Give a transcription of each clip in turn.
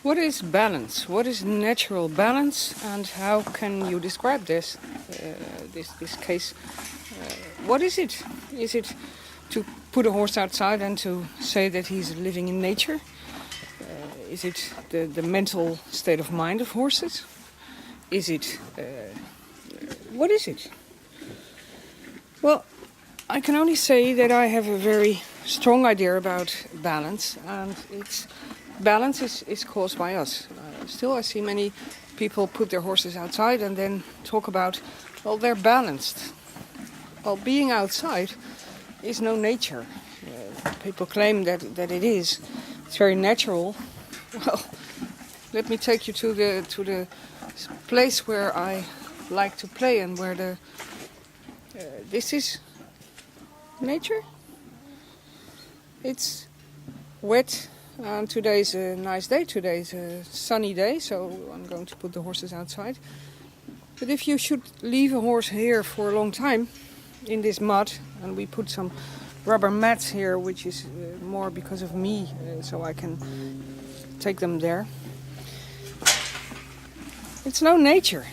What is balance? What is natural balance, and how can you describe this case? What is it? Is it to put a horse outside and to say that he's living in nature? Is it the mental state of mind of horses? Is it what is it? Well, I can only say that I have a very strong idea about balance, and balance is caused by us. Still, I see many people put their horses outside and then talk about, well, they're balanced. Well, being outside is no nature. People claim that it is. It's very natural. Well, let me take you to the place where I like to play and where this is nature. It's wet. And today's a nice day. Today's a sunny day, so I'm going to put the horses outside. But if you should leave a horse here for a long time in this mud, and we put some rubber mats here, which is more because of me, so I can take them there. It's no nature.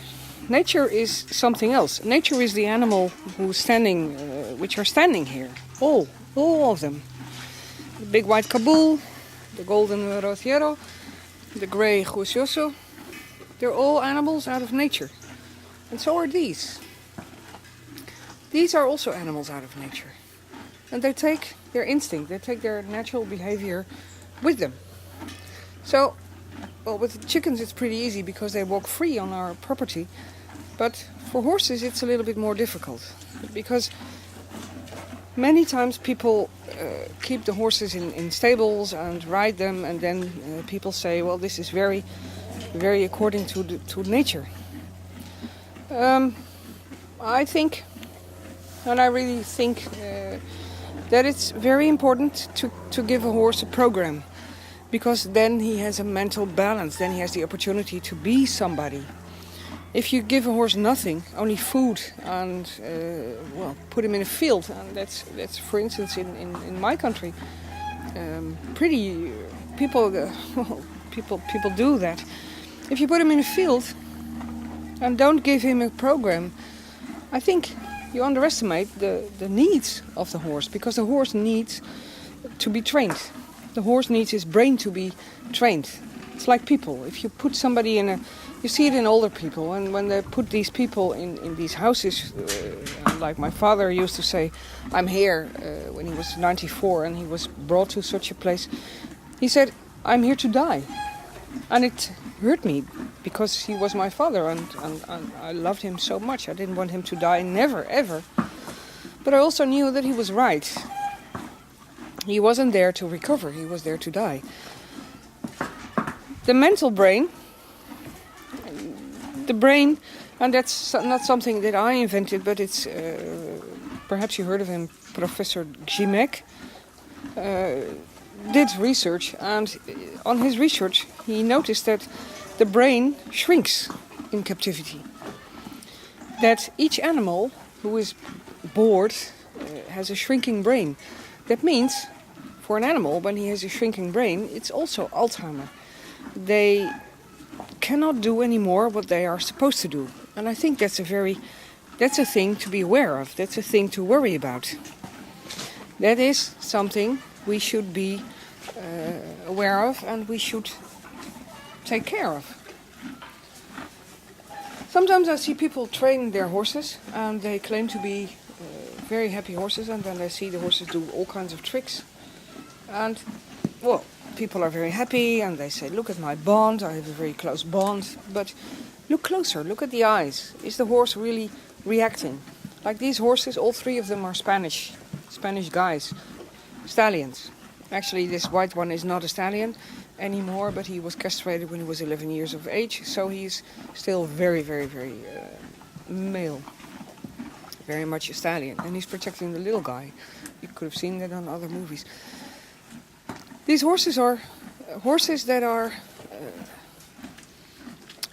Nature is something else. Nature is the animal which are standing here. All of them. The big white Kabul, the golden Rociero, the grey Juicioso. They're all animals out of nature. And so are these. These are also animals out of nature. And they take their instinct, they take their natural behavior with them. So, well, with chickens it's pretty easy because they walk free on our property. But for horses it's a little bit more difficult. Because many times people keep the horses in stables and ride them, and then people say, well, this is very, very according to nature. I think, and I really think, that it's very important to give a horse a program, because then he has a mental balance, then he has the opportunity to be somebody. If you give a horse nothing, only food, and put him in a field, and that's for instance in my country, people do that. If you put him in a field and don't give him a program, I think you underestimate the needs of the horse, because the horse needs to be trained. The horse needs his brain to be trained. It's like people. If you put somebody you see it in older people, and when they put these people in these houses, like my father used to say, I'm here when he was 94 and he was brought to such a place. He said, I'm here to die. And it hurt me, because he was my father and I loved him so much. I didn't want him to die, never, ever. But I also knew that he was right. He wasn't there to recover, he was there to die. The mental brain, and that's not something that I invented, but it's, perhaps you heard of him, Professor Gzimek, did research, and on his research he noticed that the brain shrinks in captivity. That each animal who is bored has a shrinking brain. That means, for an animal, when he has a shrinking brain, it's also Alzheimer. They cannot do anymore what they are supposed to do. And I think that's a thing to be aware of. That's a thing to worry about. That is something we should be aware of, and we should take care of. Sometimes I see people train their horses, and they claim to be very happy horses, and then I see the horses do all kinds of tricks. And, well, people are very happy, and they say, look at my bond, I have a very close bond. But look closer, look at the eyes. Is the horse really reacting? Like these horses, all three of them are Spanish guys, stallions. Actually, this white one is not a stallion anymore, but he was castrated when he was 11 years of age, so he's still very, very, very male. Very much a stallion, and he's protecting the little guy. You could have seen that on other movies. These horses are horses that are,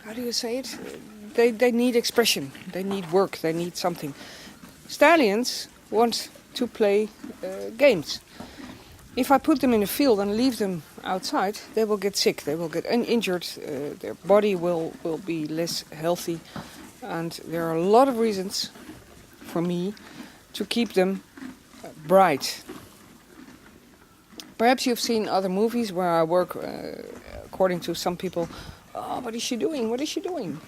how do you say it? They need expression, they need work, they need something. Stallions want to play games. If I put them in a field and leave them outside, they will get sick, they will get injured, their body will be less healthy. And there are a lot of reasons for me to keep them bright. Perhaps you've seen other movies where I work, according to some people, oh, what is she doing? What is she doing?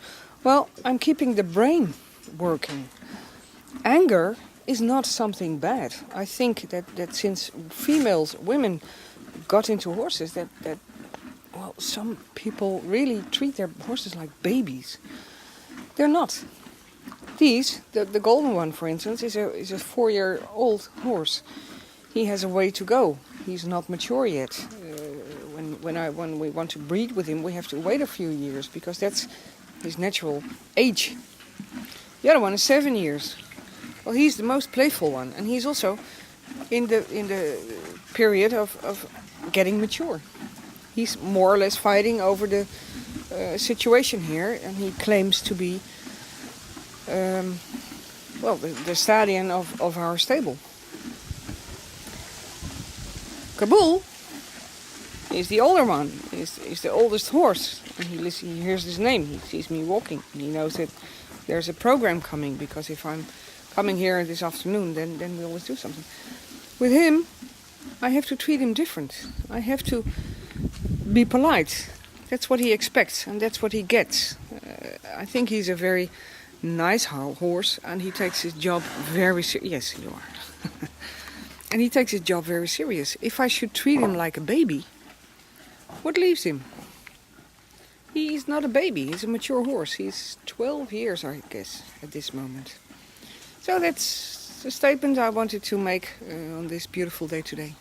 Well, I'm keeping the brain working. Anger is not something bad. I think that since women got into horses, that some people really treat their horses like babies. They're not. The golden one, for instance, is a 4-year-old horse. He has a way to go. He's not mature yet. When we want to breed with him, we have to wait a few years because that's his natural age. The other one is 7 years. Well, he's the most playful one, and he's also in the period of getting mature. He's more or less fighting over the situation here, and he claims to be the stallion of our stable. Kabul is the older one, is the oldest horse, and he hears his name, he sees me walking, and he knows that there's a program coming, because if I'm coming here this afternoon, then we always do something. With him, I have to treat him different. I have to be polite. That's what he expects, and that's what he gets. I think he's a very nice horse, and he takes his job very serious. Yes, you are. And he takes his job very serious. If I should treat him like a baby, what leaves him? He's not a baby, he's a mature horse. He's 12 years, I guess, at this moment. So that's the statement I wanted to make on this beautiful day today.